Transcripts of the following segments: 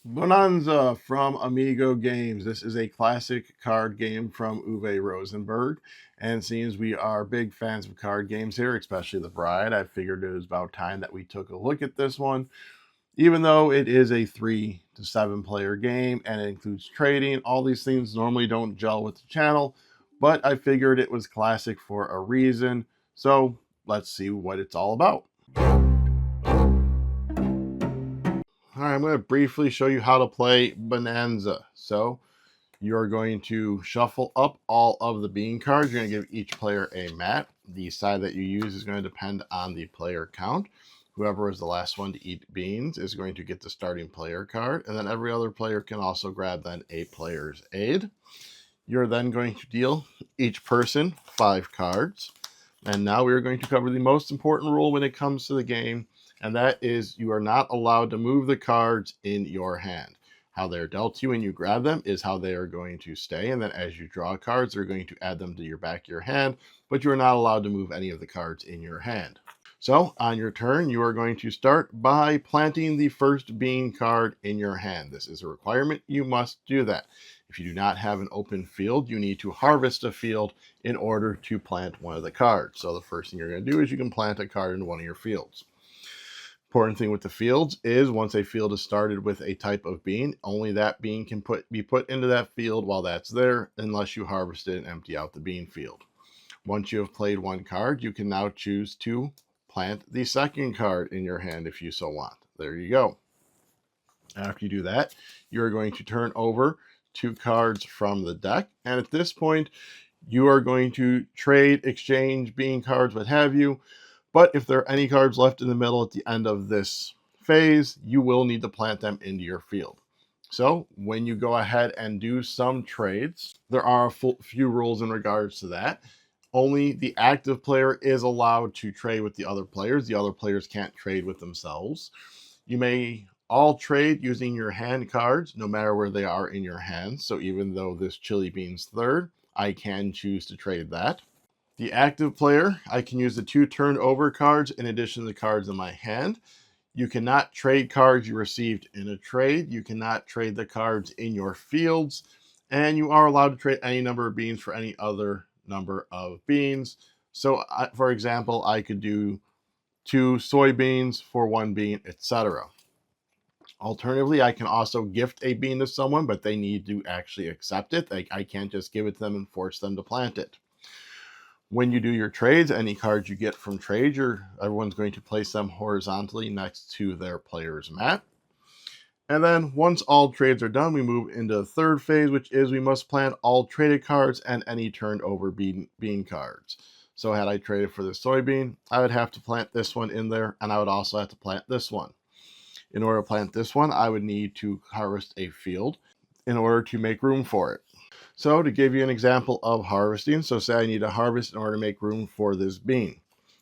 Bohnanza from AMIGO Games. This is a classic card game from Uwe Rosenberg. And seems we are big fans of card games here, especially The Bride, I figured it was about time that we took a look at this one. Even though it is a 3 to 7 player game and it includes trading, all these things normally don't gel with the channel, but I figured it was classic for a reason. So let's see what it's all about. All right, I'm going to briefly show you how to play Bohnanza. So you're going to shuffle up all of the bean cards. You're going to give each player a mat. The side that you use is going to depend on the player count. Whoever is the last one to eat beans is going to get the starting player card, and then every other player can also grab then a player's aid. You're then going to deal each person 5 cards. And now we are going to cover the most important rule when it comes to the game, and that is you are not allowed to move the cards in your hand. How they're dealt to you when you grab them is how they are going to stay, and then as you draw cards, they're going to add them to your back of your hand, but you are not allowed to move any of the cards in your hand. So on your turn, you are going to start by planting the first bean card in your hand. This is a requirement. You must do that. If you do not have an open field, you need to harvest a field in order to plant one of the cards. So the first thing you're going to do is you can plant a card in one of your fields. Important thing with the fields is once a field is started with a type of bean, only that bean can be put into that field while that's there unless you harvest it and empty out the bean field. Once you have played one card, you can now choose to plant the second card in your hand if you so want. There you go. After you do that, you're going to turn over 2 cards from the deck, and at this point you are going to trade, exchange bean cards, what have you. But if there are any cards left in the middle at the end of this phase, you will need to plant them into your field. So when you go ahead and do some trades, there are a few rules in regards to that. Only the active player is allowed to trade with the other players. The other players can't trade with themselves. You may all trade using your hand cards, no matter where they are in your hand. So even though this chili bean's third, I can choose to trade that. The active player, I can use the 2 turned over cards in addition to the cards in my hand. You cannot trade cards you received in a trade. You cannot trade the cards in your fields. And you are allowed to trade any number of beans for any other number of beans. So, for example, I could do 2 soybeans for 1 bean, etc. Alternatively, I can also gift a bean to someone, but they need to actually accept it. I can't just give it to them and force them to plant it. When you do your trades, any cards you get from trades, everyone's going to place them horizontally next to their player's mat. And then once all trades are done, we move into the third phase, which is we must plant all traded cards and any turned over bean cards. So had I traded for the soybean, I would have to plant this one in there, and I would also have to plant this one. In order to plant this one, I would need to harvest a field in order to make room for it. So to give you an example of harvesting, so say I need to harvest in order to make room for this bean.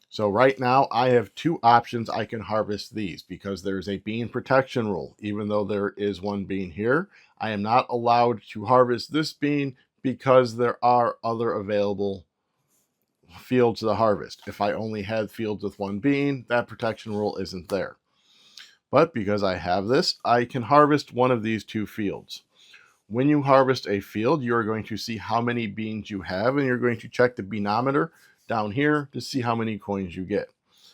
So right now I have 2 options I can harvest these because there's a bean protection rule. Even though there is 1 bean here, I am not allowed to harvest this bean because there are other available fields to harvest. If I only had fields with 1 bean, that protection rule isn't there. But because I have this, I can harvest one of these 2 fields. When you harvest a field, you are going to see how many beans you have, and you're going to check the beanometer down here to see how many coins you get.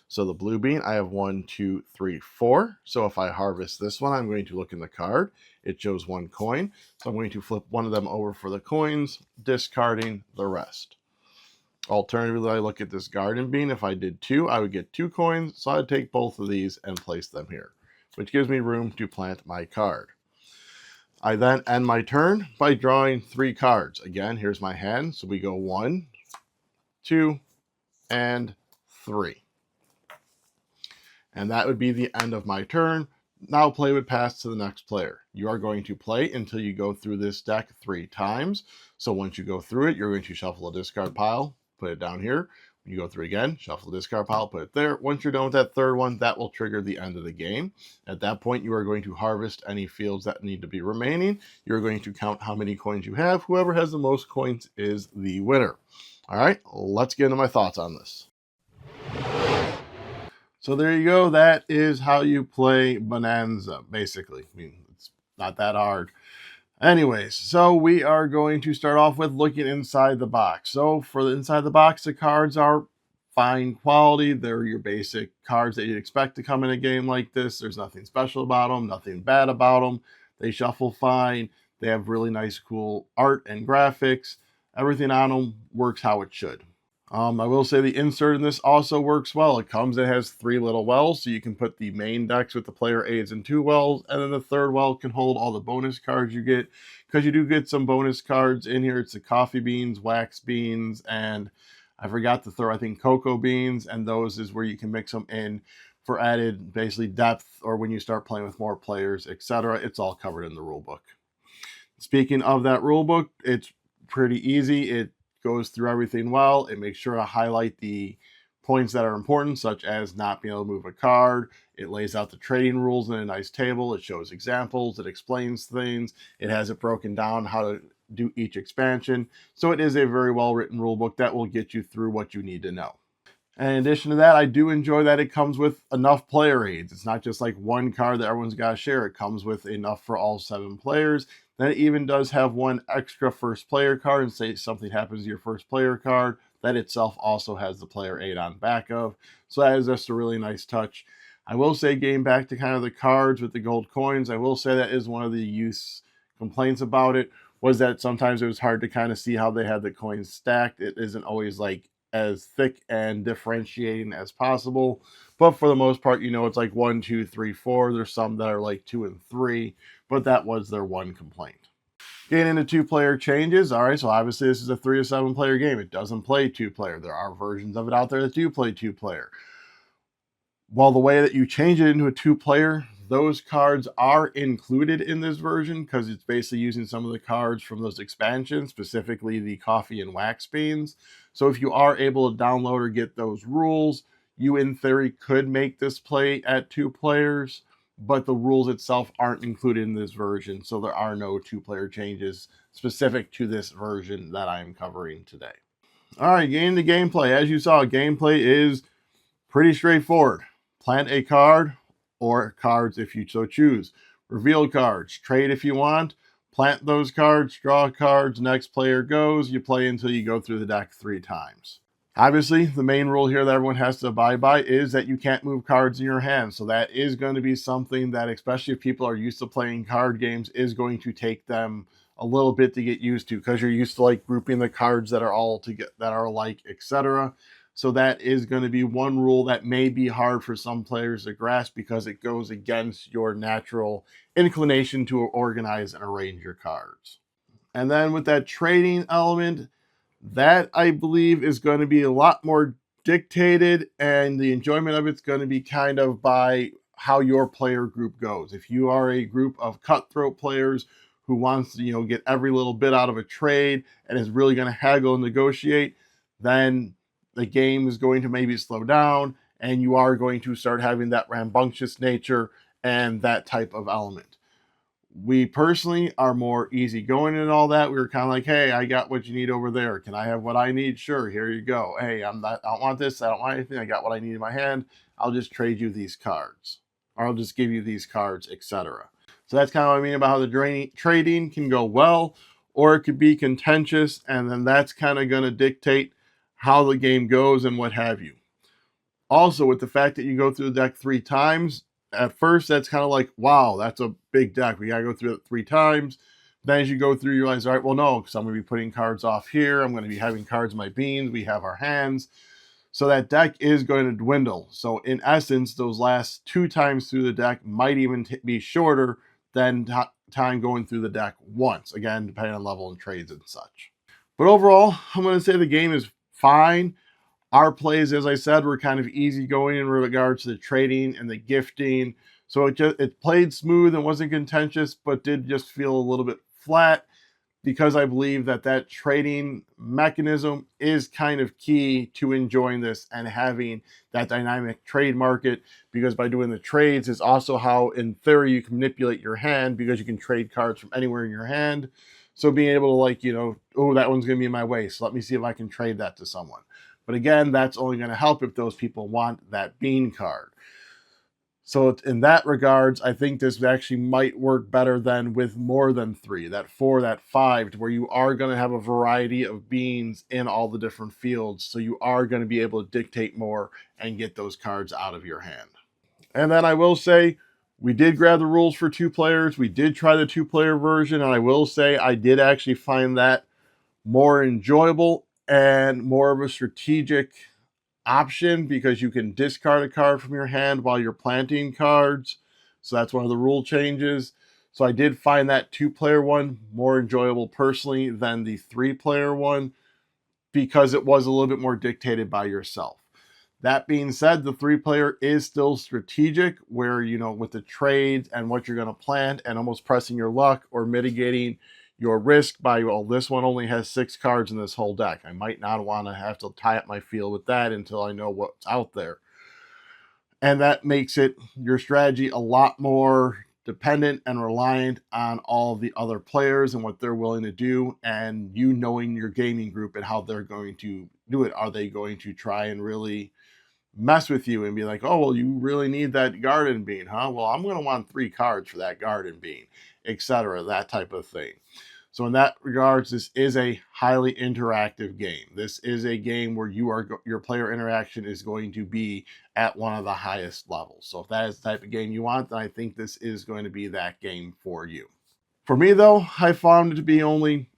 So the blue bean, I have 1, 2, 3, 4. So if I harvest this one, I'm going to look in the card. It shows 1 coin. So I'm going to flip one of them over for the coins, discarding the rest. Alternatively, I look at this garden bean. If I did 2, I would get 2 coins. So I'd take both of these and place them here, which gives me room to plant my card. I then end my turn by drawing 3 cards. Again, here's my hand. So we go 1, 2, and 3. And that would be the end of my turn. Now play would pass to the next player. You are going to play until you go through this deck 3 times. So once you go through it, you're going to shuffle a discard pile, put it down here. You go through again, shuffle the discard pile, put it there. Once you're done with that third one, that will trigger the end of the game. At that point, you are going to harvest any fields that need to be remaining. You're going to count how many coins you have. Whoever has the most coins is the winner. All right, let's get into my thoughts on this. So there you go. That is how you play Bohnanza, basically. I mean, it's not that hard. Anyways, so we are going to start off with looking inside the box. So for the inside the box, the cards are fine quality. They're your basic cards that you'd expect to come in a game like this. There's nothing special about them, nothing bad about them. They shuffle fine. They have really nice, cool art and graphics. Everything on them works how it should. I will say the insert in this also works well. It has 3 little wells, so you can put the main decks with the player aids in 2 wells, and then the third well can hold all the bonus cards you get, because you do get some bonus cards in here. It's the coffee beans, wax beans, and I forgot the third, I think cocoa beans, and those is where you can mix them in for added basically depth, or when you start playing with more players, etc. It's all covered in the rule book. Speaking of that rule book, it's pretty easy. It goes through everything well. It makes sure to highlight the points that are important, such as not being able to move a card. It lays out the trading rules in a nice table. It shows examples. It explains things. It has it broken down how to do each expansion. So it is a very well-written rule book that will get you through what you need to know. And in addition to that, I do enjoy that it comes with enough player aids. It's not just like one card that everyone's got to share. It comes with enough for all 7 players. Then it even does have one extra first player card, and say something happens to your first player card, that itself also has the player aid on back of. So that is just a really nice touch. I will say, getting back to kind of the cards with the gold coins, I will say that is one of the use complaints about it, was that sometimes it was hard to kind of see how they had the coins stacked. It isn't always like as thick and differentiating as possible, but for the most part, you know, it's like 1, 2, 3, 4. There's some that are like 2 and 3, but that was their one complaint. Getting into 2-player changes. All right, so obviously this is a 3 to 7 player game. It doesn't play 2-player. There are versions of it out there that do play 2-player. Well, the way that you change it into a 2-player, those cards are included in this version, because it's basically using some of the cards from those expansions, specifically the coffee and wax beans. So if you are able to download or get those rules, you in theory could make this play at 2 players, but the rules itself aren't included in this version, so there are no 2-player changes specific to this version that I'm covering today. All right, getting into gameplay. As you saw, gameplay is pretty straightforward. Plant a card, or cards if you so choose. Reveal cards. Trade if you want. Plant those cards. Draw cards. Next player goes. You play until you go through the deck 3 times. Obviously, the main rule here that everyone has to abide by is that you can't move cards in your hand. So that is going to be something that, especially if people are used to playing card games, is going to take them a little bit to get used to, because you're used to like grouping the cards that are all together, that are alike, etc. So that is going to be one rule that may be hard for some players to grasp, because it goes against your natural inclination to organize and arrange your cards. And then with that trading element, that I believe is going to be a lot more dictated, and the enjoyment of it's going to be kind of by how your player group goes. If you are a group of cutthroat players who wants to, get every little bit out of a trade and is really going to haggle and negotiate, then the game is going to maybe slow down, and you are going to start having that rambunctious nature and that type of element. We personally are more easygoing and all that. We were kind of like, hey, I got what you need over there. Can I have what I need? Sure, here you go. Hey, I don't want this. I don't want anything. I got what I need in my hand. I'll just trade you these cards, or I'll just give you these cards, etc. So that's kind of what I mean about how the trading can go well, or it could be contentious, and then that's kind of going to dictate how the game goes and what have you. Also, with the fact that you go through the deck 3 times, at first that's kind of like, wow, that's a big deck. We got to go through it 3 times. Then as you go through, you realize, all right, well, no, because I'm going to be putting cards off here. I'm going to be having cards in my beans. We have our hands. So that deck is going to dwindle. So in essence, those last 2 times through the deck might even be shorter than time going through the deck once. Again, depending on level and trades and such. But overall, I'm going to say the game is fine. Our plays, as I said, were kind of easygoing in regards to the trading and the gifting. So it played smooth and wasn't contentious, but did just feel a little bit flat, because I believe that trading mechanism is kind of key to enjoying this and having that dynamic trade market, because by doing the trades is also how, in theory, you can manipulate your hand, because you can trade cards from anywhere in your hand. So being able to oh, that one's going to be in my way, so let me see if I can trade that to someone. But again, that's only going to help if those people want that bean card. So in that regards, I think this actually might work better than with more than 3, that 4, that 5, to where you are going to have a variety of beans in all the different fields. So you are going to be able to dictate more and get those cards out of your hand. And then I will say, we did grab the rules for 2 players. We did try the 2-player version, and I will say I did actually find that more enjoyable and more of a strategic option, because you can discard a card from your hand while you're planting cards. So that's one of the rule changes. So I did find that 2-player one more enjoyable personally than the 3-player one, because it was a little bit more dictated by yourself. That being said, the 3-player is still strategic, where, you know, with the trades and what you're going to plant and almost pressing your luck or mitigating your risk by, well, this one only has 6 cards in this whole deck. I might not want to have to tie up my field with that until I know what's out there. And that makes it, your strategy, a lot more dependent and reliant on all the other players and what they're willing to do, and you knowing your gaming group and how they're going to do it. Are they going to try and really mess with you and be like, oh, well, you really need that garden bean, huh? Well, I'm going to want 3 cards for that garden bean, etc., that type of thing. So in that regards, this is a highly interactive game. This is a game where your player interaction is going to be at one of the highest levels. So if that is the type of game you want, then I think this is going to be that game for you. For me, though, I found it to be only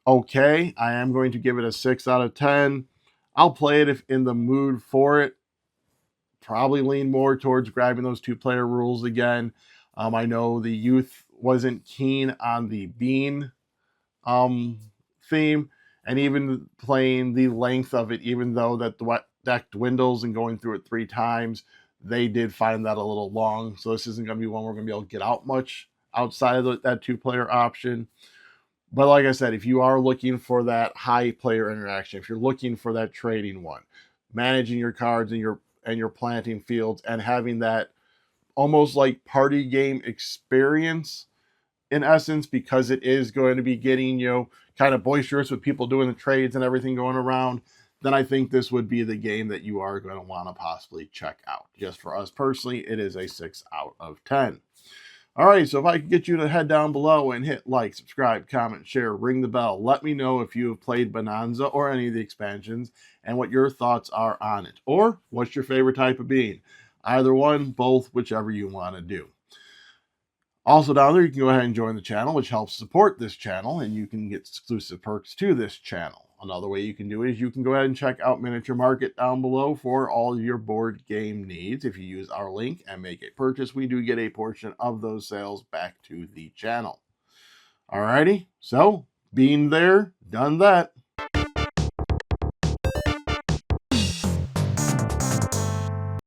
okay. I am going to give it a 6 out of 10. I'll play it if in the mood for it. Probably lean more towards grabbing those 2-player rules again. I know the youth wasn't keen on the bean theme, and even playing the length of it, even though that the deck dwindles and going through it 3 times, they did find that a little long. So this isn't going to be one we're going to be able to get out much outside of that 2-player option. But like I said, if you are looking for that high player interaction, if you're looking for that trading one, managing your cards and your planting fields, and having that almost like party game experience in essence, because it is going to be getting, you know, kind of boisterous with people doing the trades and everything going around, then I think this would be the game that you are going to want to possibly check out. Just for us personally, it is a 6 out of 10. All right, so if I could get you to head down below and hit like, subscribe, comment, share, ring the bell. Let me know if you have played Bohnanza or any of the expansions and what your thoughts are on it. Or what's your favorite type of bean? Either one, both, whichever you want to do. Also down there, you can go ahead and join the channel, which helps support this channel, and you can get exclusive perks to this channel. Another way you can do it is you can go ahead and check out Miniature Market down below for all of your board game needs. If you use our link and make a purchase, we do get a portion of those sales back to the channel. Alrighty, so being there, done that.